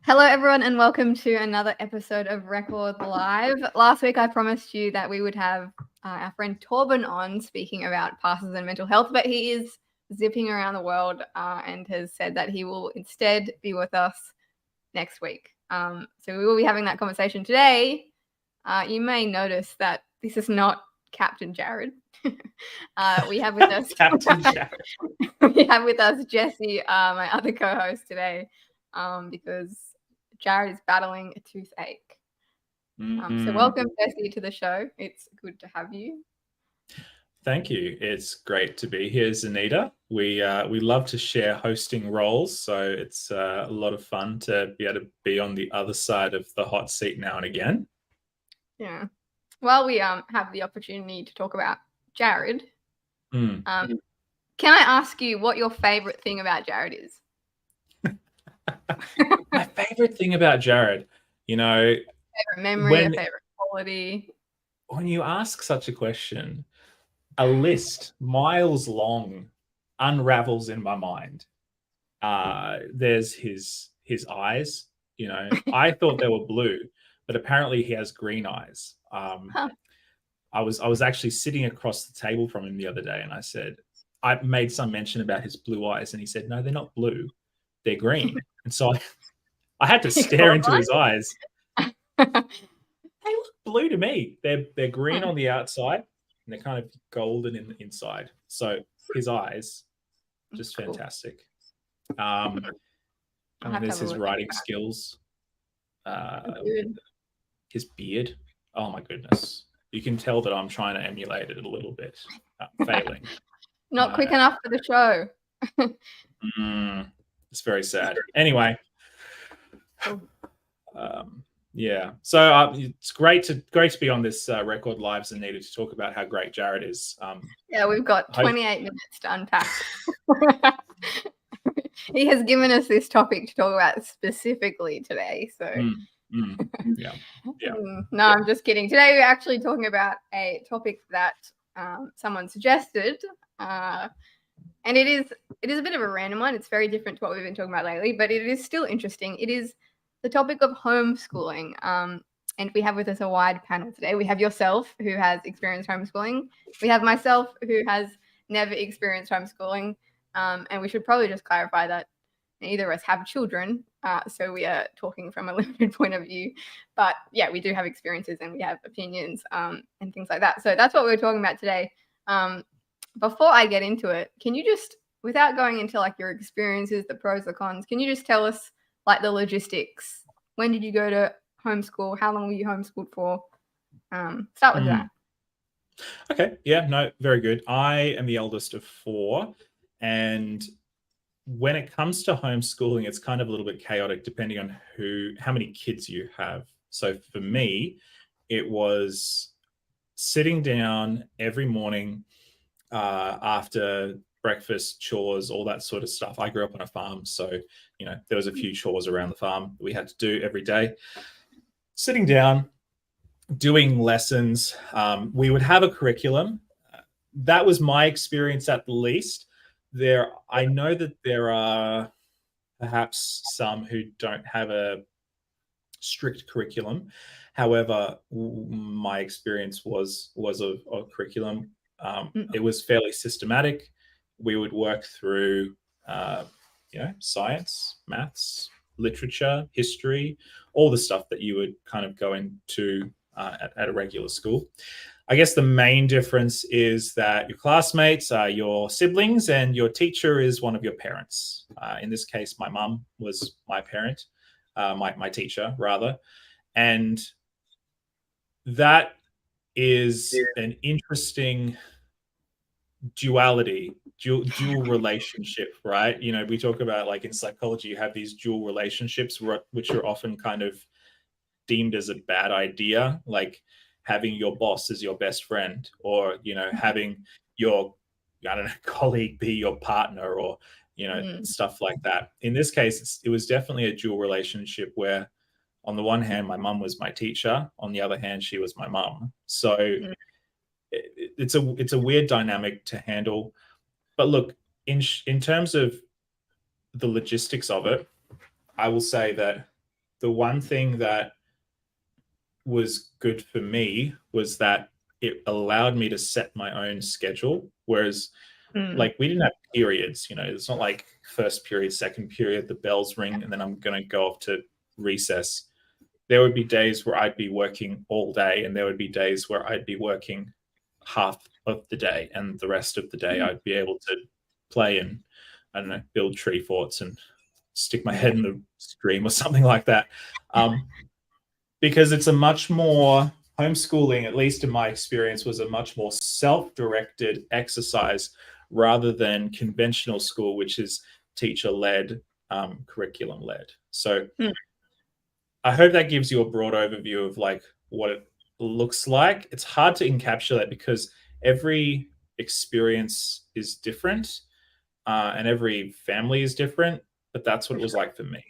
Hello, everyone, and welcome to another episode of Record Live. Last week, I promised you that we would have our friend Torben on speaking about passes and mental health, but he is zipping around the world and has said that he will instead be with us next week. So we will be having that conversation today. You may notice that this is not Captain Jared. We have with us Captain Jared. We have with us Jesse, my other co-host today, because Jared is battling a toothache. So welcome, Jesse, to the show. It's good to have you. Thank you. It's great to be here, Zanita. We love to share hosting roles, so it's a lot of fun to be able to be on the other side of the hot seat now and again. Yeah. Well, we have the opportunity to talk about Jared. Can I ask you what your favorite thing about Jared is? My favorite thing about Jared, favorite memory, a favorite quality. When you ask such a question, a list miles long unravels in my mind. There's his eyes. I thought they were blue, but apparently he has green eyes. I was actually sitting across the table from him the other day, and I made some mention about his blue eyes, and he said, "No, they're not blue, they're green." And so I had to stare into his eyes. They look blue to me. They're green on the outside, and they're kind of golden in the inside. So his eyes, just fantastic. And there's his writing skills. His beard. Oh my goodness. You can tell that I'm trying to emulate it a little bit. Failing. Not quick enough for the show. It's very sad. Anyway. Yeah. So it's great to be on this Record Lives and needed to talk about how great Jared is. Yeah, we've got 28 minutes to unpack. He has given us this topic to talk about specifically today. So yeah. No, I'm just kidding. Today we're actually talking about a topic that someone suggested. And it is a bit of a random one. It's very different to what we've been talking about lately, but it is still interesting. It is the topic of homeschooling. And we have with us a wide panel today. We have yourself, who has experienced homeschooling. We have myself, who has never experienced homeschooling. And we should probably just clarify that neither of us have children. So we are talking from a limited point of view. But yeah, we do have experiences and we have opinions and things like that. So that's what we're talking about today. Before I get into it, can you just, without going into like your experiences, the pros, the cons, can you just tell us like the logistics? When did you go to homeschool? How long were you homeschooled for? Start with that. Okay. Yeah, no, very good. I am the eldest of 4. And when it comes to homeschooling, it's kind of a little bit chaotic depending on how many kids you have. So for me, it was sitting down every morning after breakfast, chores, all that sort of stuff. I grew up on a farm, so there was a few chores around the farm that we had to do every day. Sitting down, doing lessons. We would have a curriculum. That was my experience, at the least. I know that there are perhaps some who don't have a strict curriculum. However, my experience was a curriculum. It was fairly systematic. We would work through, science, maths, literature, history, all the stuff that you would kind of go into at a regular school. I guess the main difference is that your classmates are your siblings and your teacher is one of your parents. In this case, my mum was my parent, my teacher, rather. And that is an interesting dual relationship, right? We talk about, like, in psychology, you have these dual relationships which are often kind of deemed as a bad idea, like having your boss as your best friend, or having your colleague be your partner, or stuff like that. In this case, it was definitely a dual relationship where, on the one hand, my mum was my teacher, on the other hand, she was my mum. So it's a weird dynamic to handle. But look, in terms of the logistics of it, I will say that the one thing that was good for me was that it allowed me to set my own schedule. Whereas, like, we didn't have periods, you know, it's not like first period, second period, the bells ring, and then I'm going to go off to recess. There would be days where I'd be working all day, and there would be days where I'd be working half of the day, and the rest of the day I'd be able to play and, I don't know, build tree forts and stick my head in the stream or something like that. Because it's a much more, homeschooling, at least in my experience, was a much more self-directed exercise rather than conventional school, which is teacher-led, curriculum-led. So I hope that gives you a broad overview of like what it looks like. It's hard to encapsulate because every experience is different, and every family is different, but that's what it was like for me.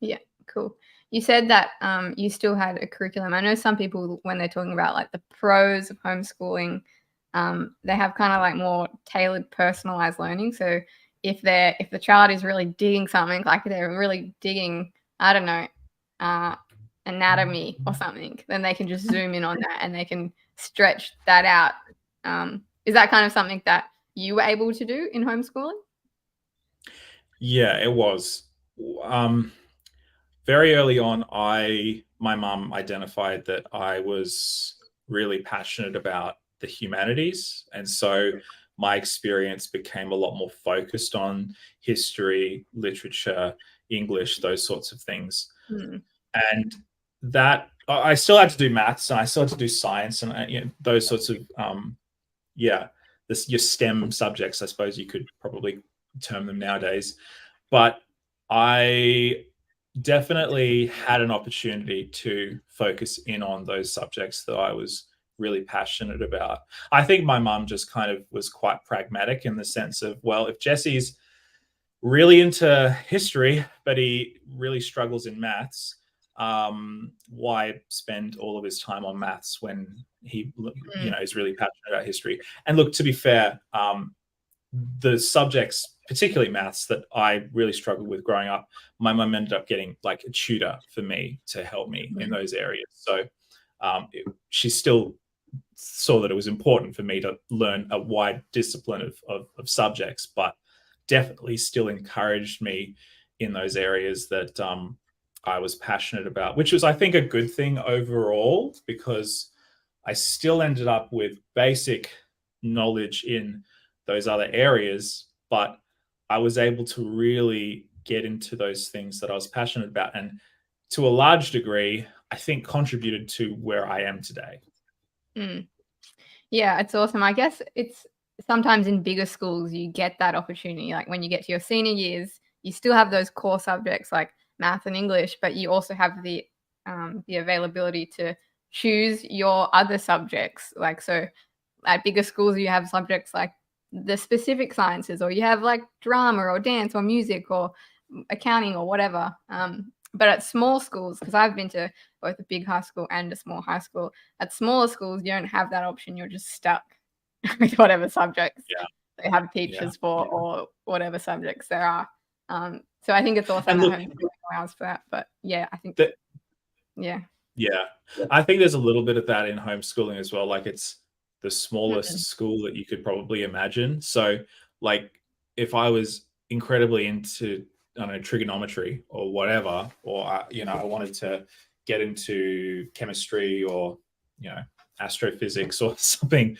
Yeah, cool. You said that you still had a curriculum. I know some people, when they're talking about like the pros of homeschooling, they have kind of like more tailored, personalized learning. So if the child is really digging something, like they're really digging, I don't know, anatomy or something, then they can just zoom in on that and they can stretch that out. Is that kind of something that you were able to do in homeschooling? Yeah, it was. Very early on, my mum identified that I was really passionate about the humanities, and so my experience became a lot more focused on history, literature, English, those sorts of things. And that I still had to do maths, and I still had to do science, and you know, those sorts of your STEM subjects, I suppose you could probably term them nowadays. But I definitely had an opportunity to focus in on those subjects that I was really passionate about. I think my mum just kind of was quite pragmatic in the sense of, well, if Jesse's really into history, but he really struggles in maths, why spend all of his time on maths when he, you know, is really passionate about history? And look, to be fair, the subjects, particularly maths, that I really struggled with growing up, my mum ended up getting like a tutor for me to help me in those areas. So she still saw that it was important for me to learn a wide discipline of subjects, but definitely still encouraged me in those areas that I was passionate about, which was, I think, a good thing overall, because I still ended up with basic knowledge in those other areas, but I was able to really get into those things that I was passionate about, and to a large degree, I think contributed to where I am today. Yeah, it's awesome. I guess it's sometimes in bigger schools you get that opportunity. Like when you get to your senior years, you still have those core subjects like math and English, but you also have the availability to choose your other subjects. Like so, at bigger schools, you have subjects like the specific sciences, or you have like drama or dance or music or accounting or whatever. But at small schools, because I've been to both a big high school and a small high school, at smaller schools, you don't have that option. You're just stuck with whatever subjects they have teachers for or whatever subjects there are. So I think it's awesome that homeschooling allows for that. But yeah, I think yeah. I think there's a little bit of that in homeschooling as well. Like it's the smallest school that you could probably imagine. So like if I was incredibly into, I don't know, trigonometry or whatever, or you know, I wanted to get into chemistry or, you know, astrophysics or something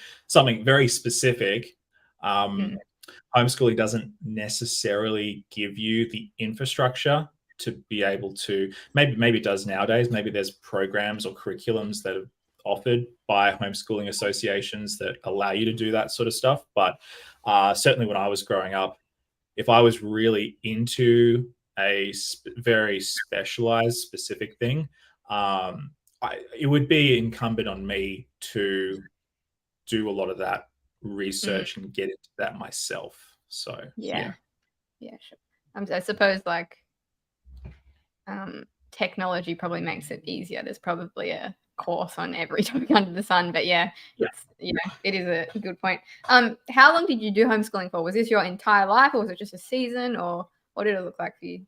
very specific, homeschooling doesn't necessarily give you the infrastructure to be able to, maybe it does nowadays. Maybe there's programs or curriculums that are offered by homeschooling associations that allow you to do that sort of stuff. But certainly when I was growing up, if I was really into a very specialized, specific thing, it would be incumbent on me to do a lot of that research and get into that myself. So yeah, sure. I suppose like technology probably makes it easier. There's probably a course on every topic under the sun, but it's it is a good point. How long did you do homeschooling for? Was this your entire life, or was it just a season, or what did it look like for you?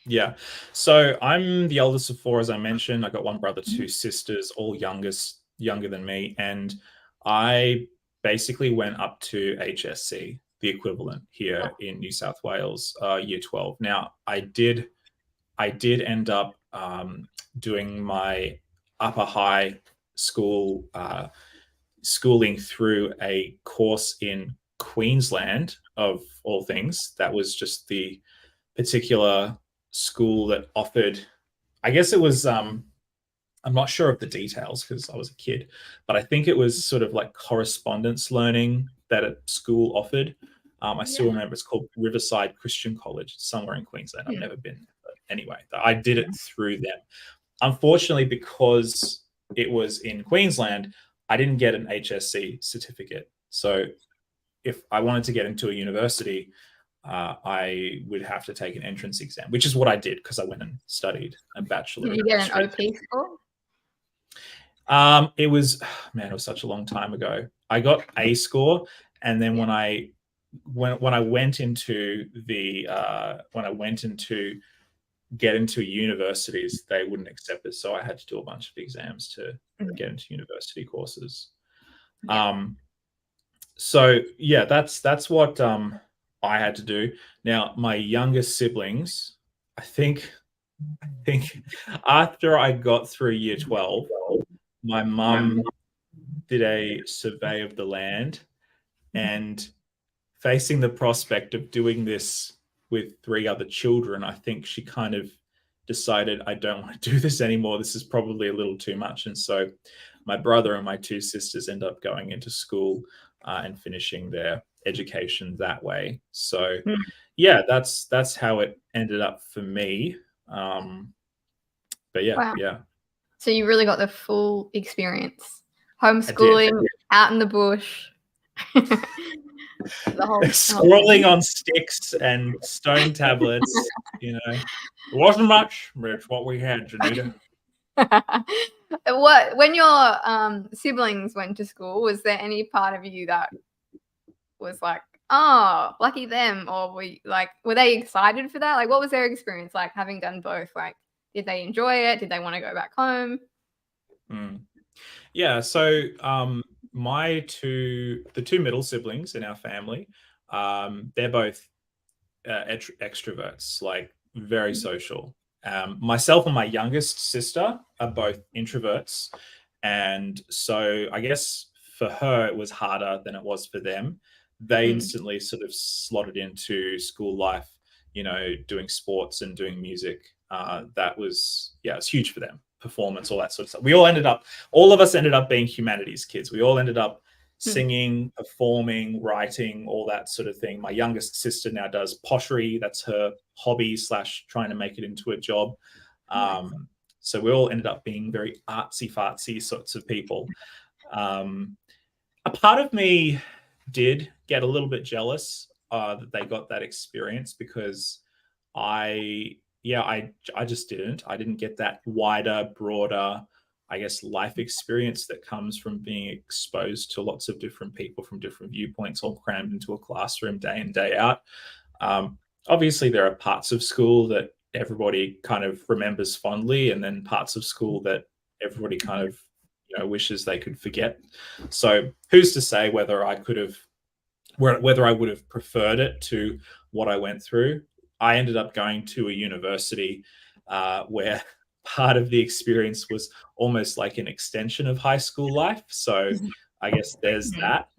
Yeah. So I'm the eldest of four, as I mentioned. I got one brother, two sisters, all younger than me. And I basically went up to HSC, the equivalent here in New South Wales, year 12. Now, I did end up doing my upper high school schooling through a course in Queensland, of all things. That was just the particular school that offered, I guess it was, I'm not sure of the details because I was a kid, but I think it was sort of like correspondence learning that a school offered. I still remember it's called Riverside Christian College. It's somewhere in Queensland. I've never been, but anyway, I did it through them. Unfortunately, because it was in Queensland, I didn't get an HSC certificate. So if I wanted to get into a university, I would have to take an entrance exam, which is what I did because I went and studied a bachelor. Did you get an OP score? It was, man, it was such a long time ago. I got A score, and then when I went into get into universities, they wouldn't accept it, so I had to do a bunch of exams to get into university courses. So yeah, that's what I had to do. Now, my youngest siblings, I think after I got through year 12, my mum did a survey of the land, and facing the prospect of doing this with three other children, I think she kind of decided, I don't want to do this anymore. This is probably a little too much. And so my brother and my two sisters end up going into school and finishing their education that way. So yeah, that's how it ended up for me. But yeah, yeah. So you really got the full experience. Homeschooling, out in the bush. Scrolling on sticks and stone tablets, you know. It wasn't much, but it's what we had, Janita. When your siblings went to school, was there any part of you that was like, oh, lucky them, or were they excited for that? Like, what was their experience like having done both? Like, did they enjoy it? Did they want to go back home? Yeah, so the two middle siblings in our family, they're both extroverts, like very social. Myself and my youngest sister are both introverts, and so I guess for her it was harder than it was for them. They instantly sort of slotted into school life, you know, doing sports and doing music. That was, it's huge for them. Performance, all that sort of stuff. All of us ended up being humanities kids. We all ended up singing, performing, writing, all that sort of thing. My youngest sister now does pottery. That's her hobby / trying to make it into a job. So we all ended up being very artsy-fartsy sorts of people. A part of me did get a little bit jealous that they got that experience, because I just didn't. I didn't get that wider, broader, I guess, life experience that comes from being exposed to lots of different people from different viewpoints, all crammed into a classroom day in, day out. Obviously, there are parts of school that everybody kind of remembers fondly, and then parts of school that everybody kind of, wishes they could forget. So who's to say whether I would have preferred it to what I went through? I ended up going to a university where part of the experience was almost like an extension of high school life. So I guess there's that,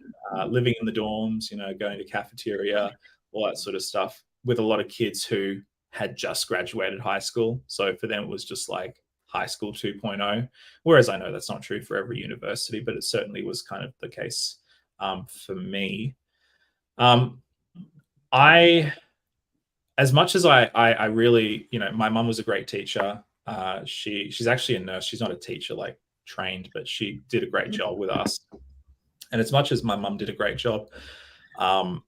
living in the dorms, going to cafeteria, all that sort of stuff, with a lot of kids who had just graduated high school. So for them, it was just like high school 2.0. Whereas I know that's not true for every university, but it certainly was kind of the case for me. As much as I really, my mum was a great teacher. She's actually a nurse. She's not a teacher, like trained, but she did a great job with us. And as much as my mum did a great job, I'm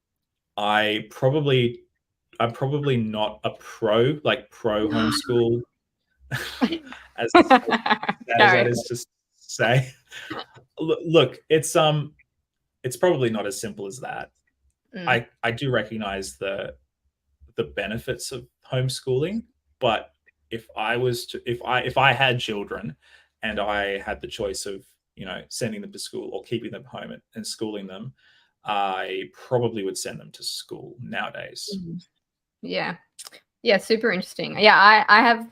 probably not a pro homeschool, as that is to say. Look, it's probably not as simple as that. I do recognize the benefits of homeschooling, But if I had children and I had the choice of, sending them to school or keeping them home and schooling them, I probably would send them to school nowadays. Yeah. Yeah, super interesting. Yeah, I have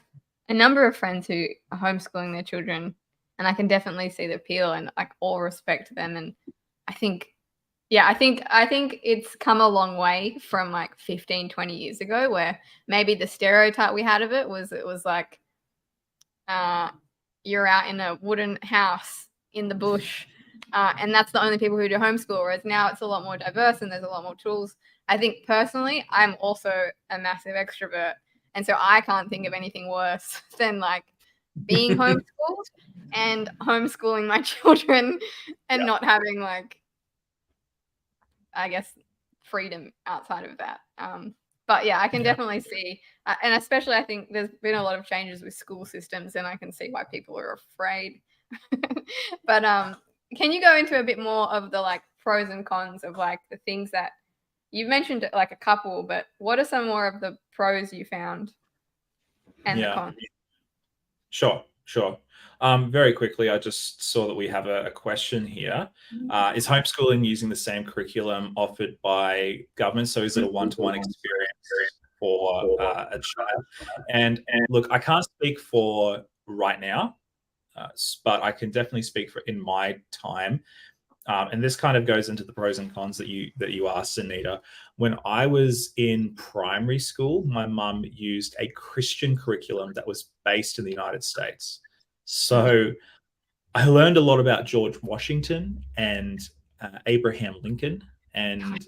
a number of friends who are homeschooling their children, and I can definitely see the appeal and like all respect to them. And I think, yeah, I think it's come a long way from like 15, 20 years ago, where maybe the stereotype we had of it was like you're out in a wooden house in the bush, and that's the only people who do homeschool. Whereas now it's a lot more diverse and there's a lot more tools. I think personally, I'm also a massive extrovert, and so I can't think of anything worse than like being homeschooled and homeschooling my children and not having like, I guess, freedom outside of that. But yeah, I can definitely see, and especially I think there's been a lot of changes with school systems, and I can see why people are afraid. But can you go into a bit more of the like pros and cons of like the things that you've mentioned, like a couple, but what are some more of the pros you found and the cons? Sure. Very quickly, I just saw that we have a question here. Is homeschooling using the same curriculum offered by government? So is it a one-to-one experience for a child? And look, I can't speak for right now, but I can definitely speak for in my time. And this kind of goes into the pros and cons that you asked, Anita. When I was in primary school, my mum used a Christian curriculum that was based in the United States. So I learned a lot about George Washington and Abraham Lincoln and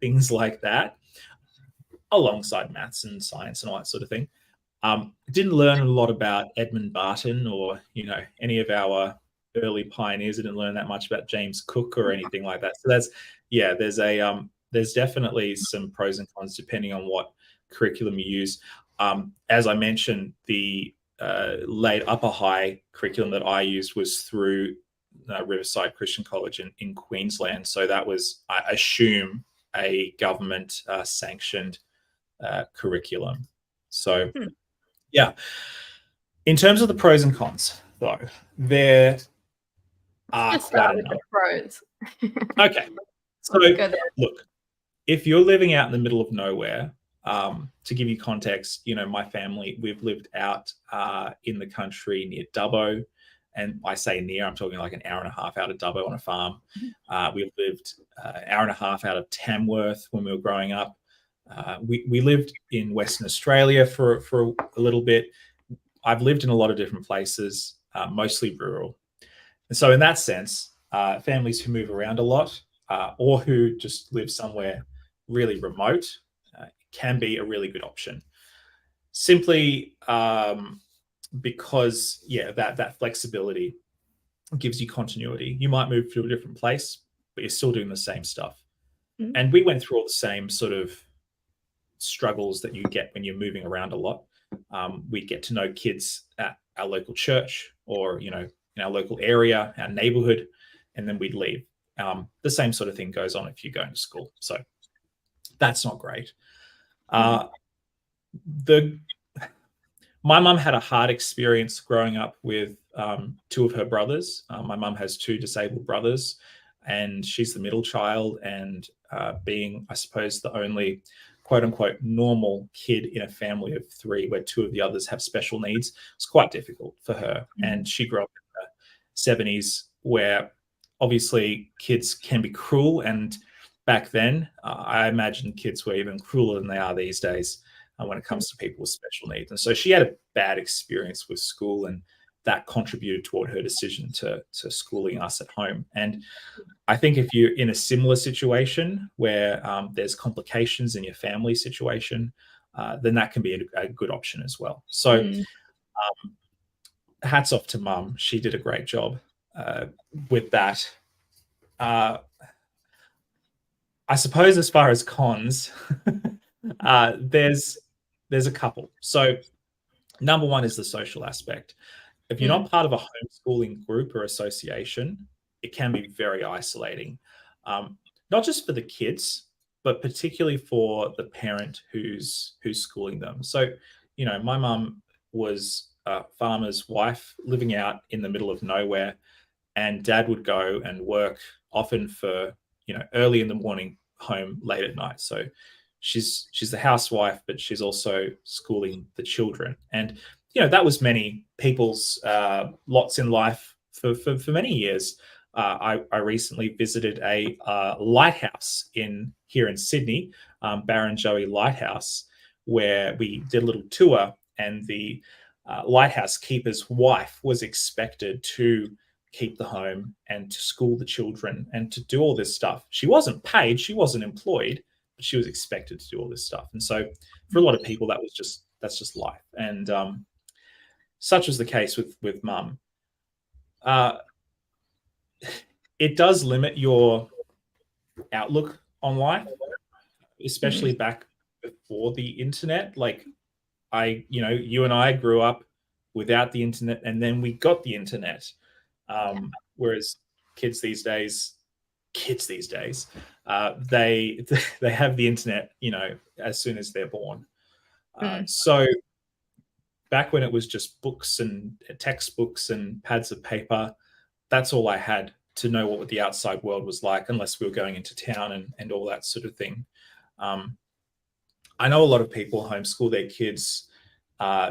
things like that, alongside maths and science and all that sort of thing. Didn't learn a lot about Edmund Barton or any of our early pioneers. I didn't learn that much about James Cook or anything like that. So there's definitely some pros and cons depending on what curriculum you use. As I mentioned, the late upper high curriculum that I used was through Riverside Christian College in Queensland. So that was, I assume, a government sanctioned curriculum. So yeah. In terms of the pros and cons, though, there are quite a number. Pros. Okay. So look, if you're living out in the middle of nowhere, to give you context, my family, we've lived out in the country near Dubbo. And I say near, I'm talking like an hour and a half out of Dubbo on a farm. We've lived an hour and a half out of Tamworth when we were growing up. We lived in Western Australia for a little bit. I've lived in a lot of different places, mostly rural. And so in that sense, families who move around a lot or who just live somewhere really remote can be a really good option. Simply because, that flexibility gives you continuity. You might move to a different place, but you're still doing the same stuff. And we went through all the same sort of struggles that you get when you're moving around a lot. We'd get to know kids at our local church or, in our local area, our neighborhood, and then we'd leave. The same sort of thing goes on if you're going to school. So that's not great. My mum had a hard experience growing up with two of her brothers. My mum has two disabled brothers, and she's the middle child. And being, I suppose, the only quote unquote normal kid in a family of three where two of the others have special needs, it's quite difficult for her. And she grew up in the 70s where obviously kids can be cruel. And back then, I imagine kids were even crueler than they are these days when it comes to people with special needs. And so she had a bad experience with school, and that contributed toward her decision to schooling us at home. And I think if you're in a similar situation where there's complications in your family situation, then that can be a good option as well. So hats off to Mum. She did a great job with that. I suppose as far as cons, there's a couple. So number one is the social aspect. If you're not part of a homeschooling group or association, it can be very isolating, not just for the kids, but particularly for the parent who's schooling them. So you know, my mum was a farmer's wife living out in the middle of nowhere, and dad would go and work often for, you know, early in the morning, home late at night. So she's the housewife, but she's also schooling the children. And you know, that was many people's lots in life for many years. I recently visited a lighthouse here in Sydney, Barrenjoey Lighthouse, where we did a little tour, and the lighthouse keeper's wife was expected to keep the home and to school the children and to do all this stuff. She wasn't paid, she wasn't employed, but she was expected to do all this stuff. And so for a lot of people, that's just life. And such was the case with mum. It does limit your outlook on life, especially back before the internet. Like you know, you and I grew up without the internet, and then we got the internet. Whereas kids these days, they they have the internet, you know, as soon as they're born. So back when it was just books and textbooks and pads of paper, that's all I had to know what the outside world was like, unless we were going into town and all that sort of thing. I know a lot of people homeschool their kids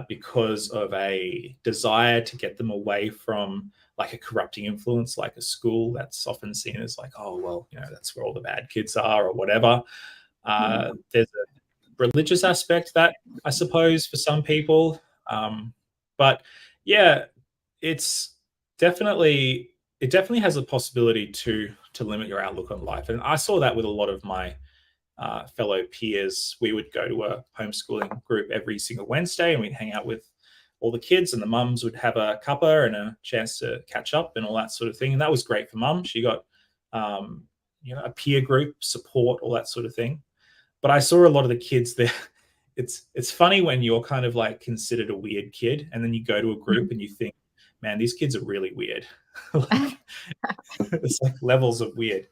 because of a desire to get them away from like a corrupting influence, like a school. That's often seen as like, oh, well, you know, that's where all the bad kids are or whatever. There's a religious aspect that I suppose for some people. But yeah, it definitely has a possibility to limit your outlook on life. And I saw that with a lot of my fellow peers. We would go to a homeschooling group every single Wednesday, and we'd hang out with all the kids, and the mums would have a cuppa and a chance to catch up and all that sort of thing. And that was great for mum. She got, you know, a peer group support, all that sort of thing. But I saw a lot of the kids there. It's funny when you're kind of like considered a weird kid, and then you go to a group and you think, man, these kids are really weird. Like, it's like levels of weird.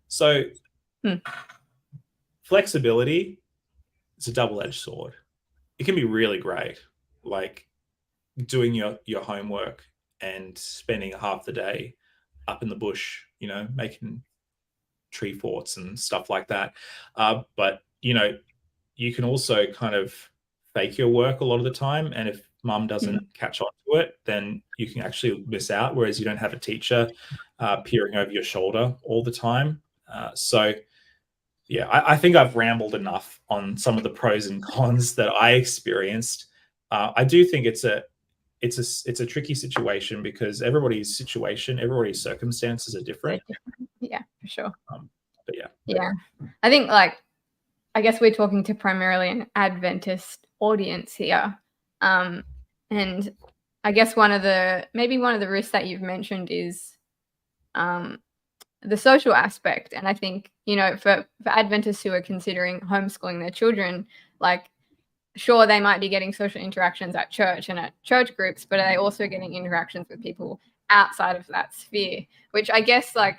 So flexibility is a double-edged sword. It can be really great, like doing your homework and spending half the day up in the bush, you know, making tree forts and stuff like that. But, you know, you can also kind of fake your work a lot of the time. And if mum doesn't catch on to it, then you can actually miss out, whereas you don't have a teacher peering over your shoulder all the time. So yeah, I think I've rambled enough on some of the pros and cons that I experienced. I do think it's a tricky situation because everybody's circumstances are different. Yeah, for sure. But yeah. Yeah. I think like, I guess we're talking to primarily an Adventist audience here. And I guess one of the risks that you've mentioned is the social aspect. And I think, you know, for Adventists who are considering homeschooling their children, like, sure, they might be getting social interactions at church and at church groups, but are they also getting interactions with people outside of that sphere? Which I guess, like,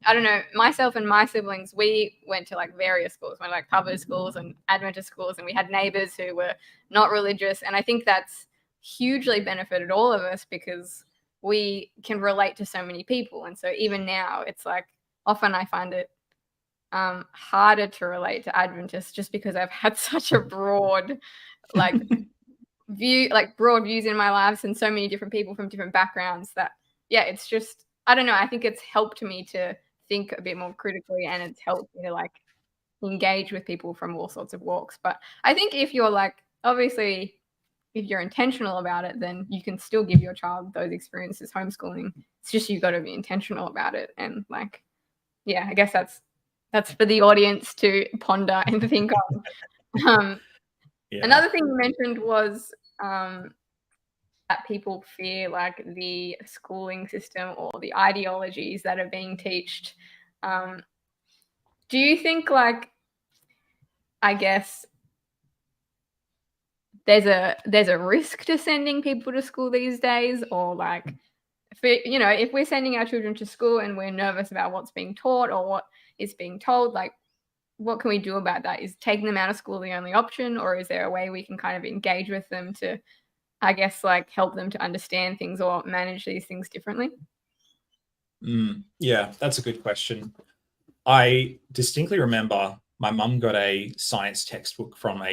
I don't know, myself and my siblings, we went to like various schools, went like public schools and Adventist schools, and we had neighbors who were not religious. And I think that's hugely benefited all of us because we can relate to so many people. And so even now, it's like often I find it harder to relate to Adventists just because I've had such a broad like broad views in my lives and so many different people from different backgrounds that, yeah, it's just, I don't know, I think it's helped me to think a bit more critically, and it's helped me to like engage with people from all sorts of walks. But I think if you're like, obviously, if you're intentional about it, then you can still give your child those experiences homeschooling. It's just you've got to be intentional about it. And like, yeah, I guess that's for the audience to ponder and think on. Another thing you mentioned was that people fear like the schooling system or the ideologies that are being taught. Do you think, like, I guess there's a risk to sending people to school these days, or like, if we're sending our children to school and we're nervous about what's being taught or what is being told, like, what can we do about that? Is taking them out of school the only option, or is there a way we can kind of engage with them to, I guess, like help them to understand things or manage these things differently? Yeah, that's a good question. I distinctly remember my mum got a science textbook from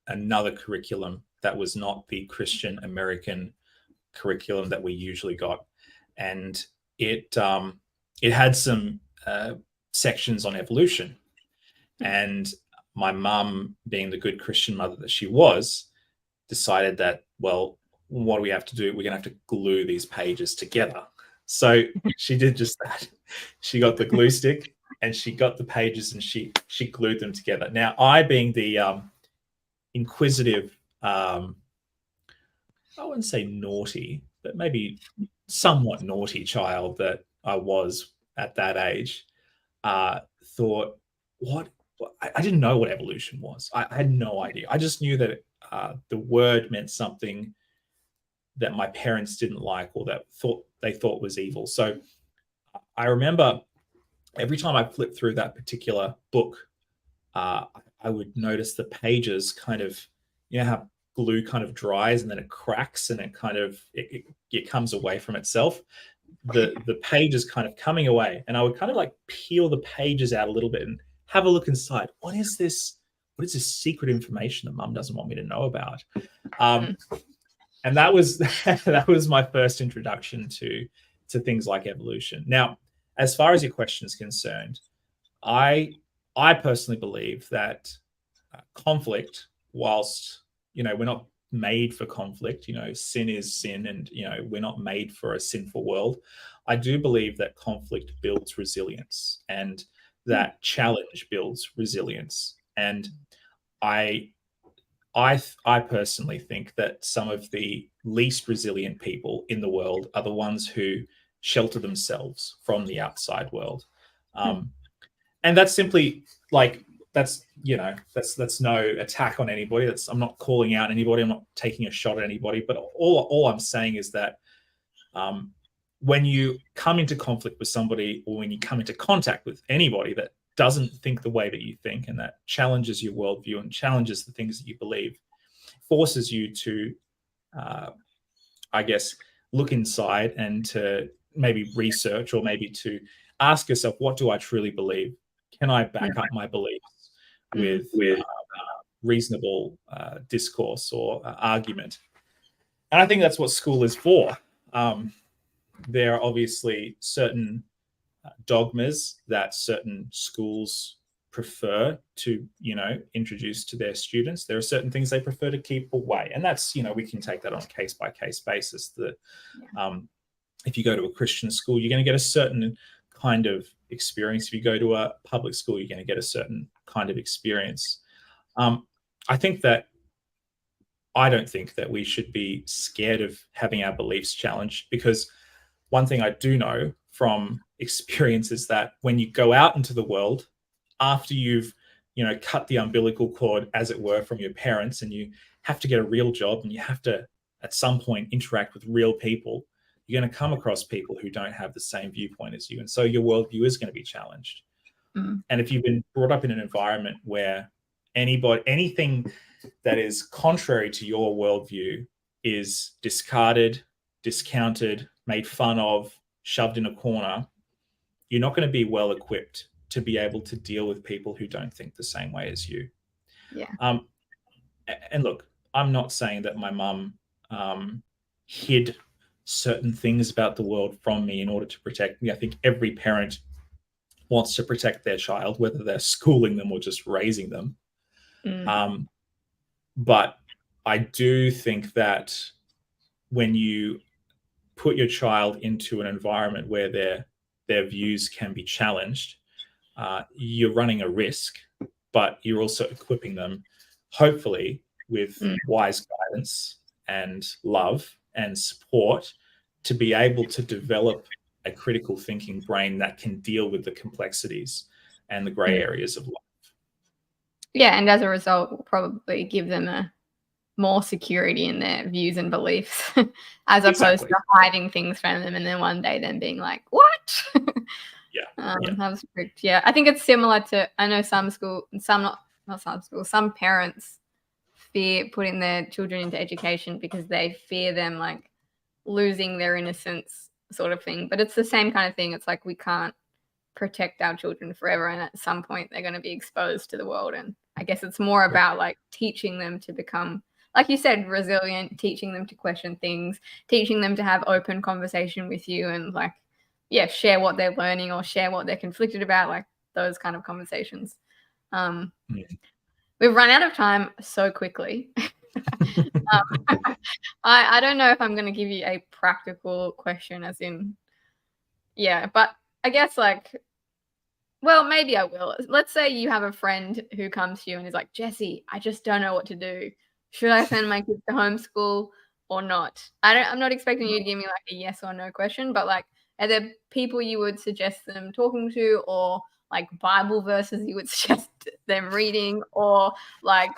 another curriculum that was not the Christian American curriculum that we usually got, and it had some sections on evolution. And my mum, being the good Christian mother that she was, decided that, well, what do we have to do? We're going to have to glue these pages together. So she did just that. She got the glue stick and she got the pages and she glued them together. Now, I, being the inquisitive, I wouldn't say naughty, but maybe somewhat naughty child that I was at that age, thought, what? I didn't know what evolution was. I had no idea. I just knew that the word meant something that my parents didn't like, or that they thought was evil. So I remember every time I flipped through that particular book, I would notice the pages kind of, you know how glue kind of dries and then it cracks and it kind of it comes away from itself. The pages kind of coming away, and I would kind of like peel the pages out a little bit and have a look inside. What is this? What is this secret information that Mum doesn't want me to know about? And that was that was my first introduction to things like evolution. Now, as far as your question is concerned, I personally believe that conflict, whilst we're not made for conflict, sin is sin, and we're not made for a sinful world. I do believe that conflict builds resilience, and that challenge builds resilience. And I personally think that some of the least resilient people in the world are the ones who shelter themselves from the outside world. And that's simply like, that's no attack on anybody. I'm not calling out anybody. I'm not taking a shot at anybody. But all I'm saying is that when you come into conflict with somebody, or when you come into contact with anybody that doesn't think the way that you think, and that challenges your worldview and challenges the things that you believe, forces you to, I guess, look inside and to maybe research, or maybe to ask yourself, what do I truly believe? Can I back up my beliefs with reasonable discourse or argument? And I think that's what school is for. There are obviously certain dogmas that certain schools prefer to, introduce to their students. There are certain things they prefer to keep away. And that's, we can take that on a case-by-case basis. If you go to a Christian school, you're going to get a certain kind of experience. If you go to a public school, you're going to get a certain kind of experience. I don't think that we should be scared of having our beliefs challenged, because one thing I do know from experience is that when you go out into the world, after you've cut the umbilical cord, as it were, from your parents, and you have to get a real job, and you have to at some point interact with real people, you're going to come across people who don't have the same viewpoint as you, and so your worldview is going to be challenged. And if you've been brought up in an environment where anything that is contrary to your worldview is discarded, discounted, made fun of, shoved in a corner, you're not going to be well equipped to be able to deal with people who don't think the same way as you. And look, I'm not saying that my mum hid certain things about the world from me in order to protect me. I think every parent wants to protect their child, whether they're schooling them or just raising them. But I do think that when you put your child into an environment where their views can be challenged, you're running a risk, but you're also equipping them, hopefully, with wise guidance and love and support to be able to develop a critical thinking brain that can deal with the complexities and the gray areas of life. Yeah, and as a result, we'll probably give them a more security in their views and beliefs, as opposed to hiding things from them and then one day them being like, what? Yeah. Have strict. Yeah, I think it's similar to, I know some school, not some school, some parents fear putting their children into education because they fear them like losing their innocence, sort of thing. But it's the same kind of thing. It's like we can't protect our children forever, and at some point they're going to be exposed to the world. And I guess it's more about like teaching them to become, like you said, resilient, teaching them to question things, teaching them to have open conversation with you, and like, yeah, share what they're learning or share what they're conflicted about, like those kind of conversations. We've run out of time so quickly. I don't know if I'm going to give you a practical question, as in, yeah, but I guess like, well, maybe I will. Let's say you have a friend who comes to you and is like, Jesse, I just don't know what to do. Should I send my kids to homeschool or not? I'm not expecting you to give me like a yes or no question, but like, are there people you would suggest them talking to, or like Bible verses you would suggest them reading, or like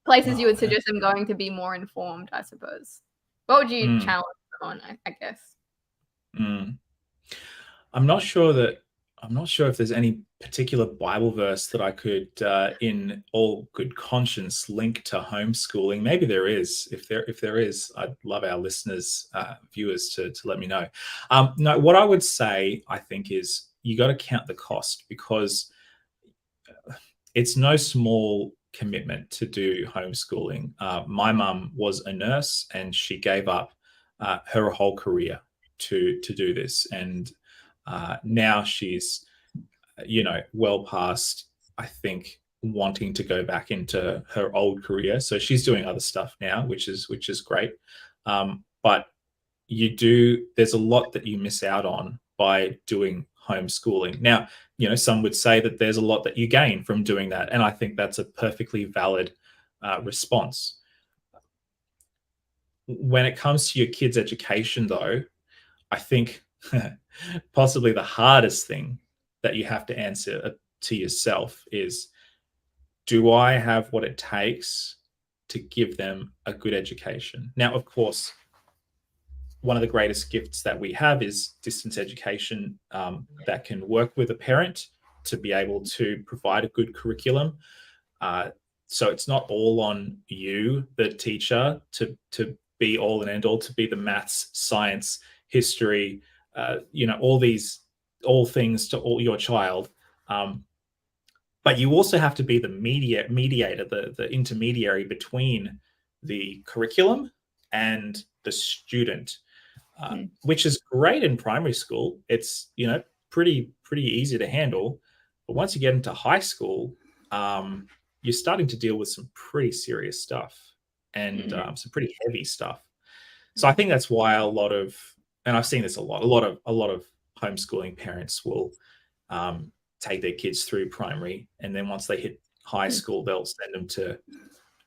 places you would suggest them going to be more informed, I suppose? What would you challenge them on, I guess? I'm not sure if there's any particular Bible verse that I could, in all good conscience, link to homeschooling. Maybe there is. If there is, I'd love our listeners, viewers, to let me know. No, what I would say, I think, is you got to count the cost, because it's no small commitment to do homeschooling. My mum was a nurse, and she gave up her whole career to do this, and now she's, well past, I think, wanting to go back into her old career. So she's doing other stuff now, which is great. But there's a lot that you miss out on by doing homeschooling. Now, some would say that there's a lot that you gain from doing that, and I think that's a perfectly valid response. When it comes to your kids' education, though, I think possibly the hardest thing that you have to answer to yourself is, do I have what it takes to give them a good education? Now, of course, one of the greatest gifts that we have is distance education, that can work with a parent to be able to provide a good curriculum. So it's not all on you, the teacher, to be all and end all, to be the maths, science, history, all things to all your child. But you also have to be the mediator, the intermediary between the curriculum and the student, which is great in primary school. It's pretty easy to handle, but once you get into high school, you're starting to deal with some pretty serious stuff, and some pretty heavy stuff. So I think that's why and I've seen this a lot of homeschooling parents will take their kids through primary, and then once they hit high school, they'll send them to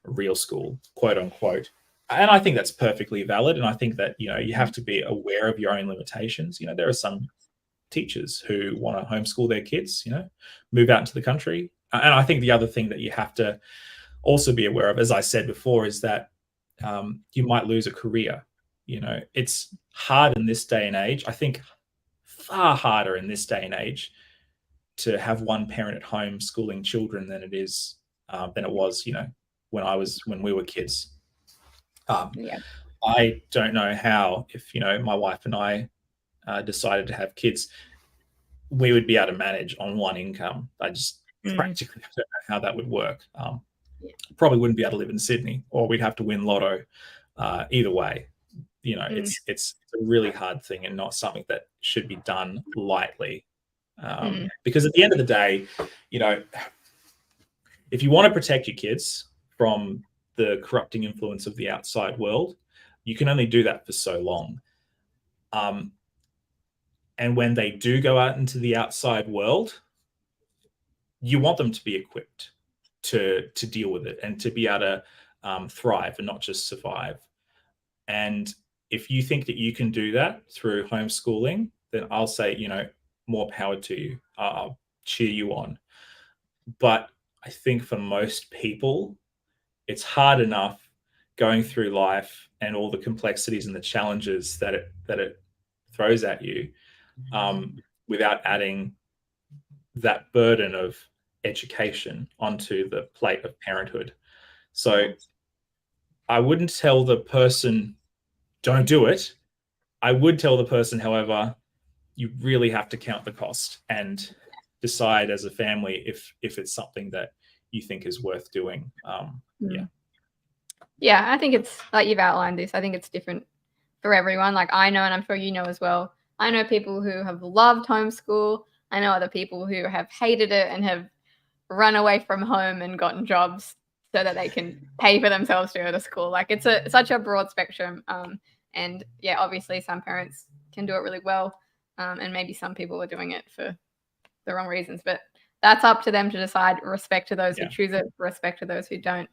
real school, quote unquote. And I think that's perfectly valid. And I think that, you have to be aware of your own limitations. There are some teachers who want to homeschool their kids, move out into the country. And I think the other thing that you have to also be aware of, as I said before, is that you might lose a career. It's hard in this day and age. I think far harder in this day and age to have one parent at home schooling children than it was, when we were kids. I don't know how, if my wife and I decided to have kids, we would be able to manage on one income. I just practically don't know how that would work. Probably wouldn't be able to live in Sydney, or we'd have to win lotto. Either way, it's a really hard thing, and not something that should be done lightly. Because at the end of the day, if you want to protect your kids from the corrupting influence of the outside world, you can only do that for so long. And when they do go out into the outside world, you want them to be equipped to deal with it, and to be able to thrive and not just survive. And if you think that you can do that through homeschooling, then I'll say, more power to you. I'll cheer you on. But I think for most people, it's hard enough going through life and all the complexities and the challenges that it throws at you, without adding that burden of education onto the plate of parenthood. So I wouldn't tell the person, don't do it. I would tell the person, however, you really have to count the cost and decide as a family if it's something that you think is worth doing. Yeah, I think it's like you've outlined this. I think it's different for everyone. Like I know, and I'm sure you know as well, I know people who have loved homeschool. I know other people who have hated it and have run away from home and gotten jobs so that they can pay for themselves to go to school. Like it's such a broad spectrum. And yeah, obviously some parents can do it really well. And maybe some people are doing it for the wrong reasons, but that's up to them to decide. Respect to those who choose it, respect to those who don't.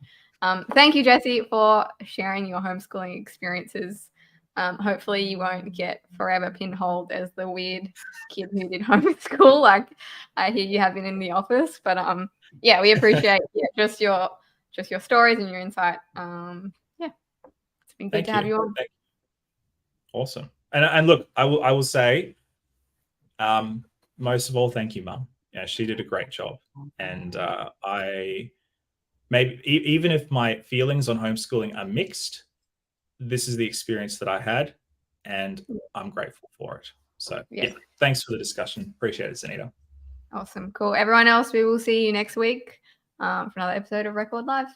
Thank you, Jessie, for sharing your homeschooling experiences. Hopefully you won't get forever pinholed as the weird kid who did homeschool. Like I hear you have been in the office, but yeah, we appreciate just your stories and your insight. Yeah, it's been good to have you on. Awesome. And look, I will say, most of all, thank you, Mum. Yeah, she did a great job, and I maybe even if my feelings on homeschooling are mixed, this is the experience that I had, and I'm grateful for it. So yeah, thanks for the discussion. Appreciate it, Zanita. Awesome. Cool. Everyone else, we will see you next week for another episode of Record Live.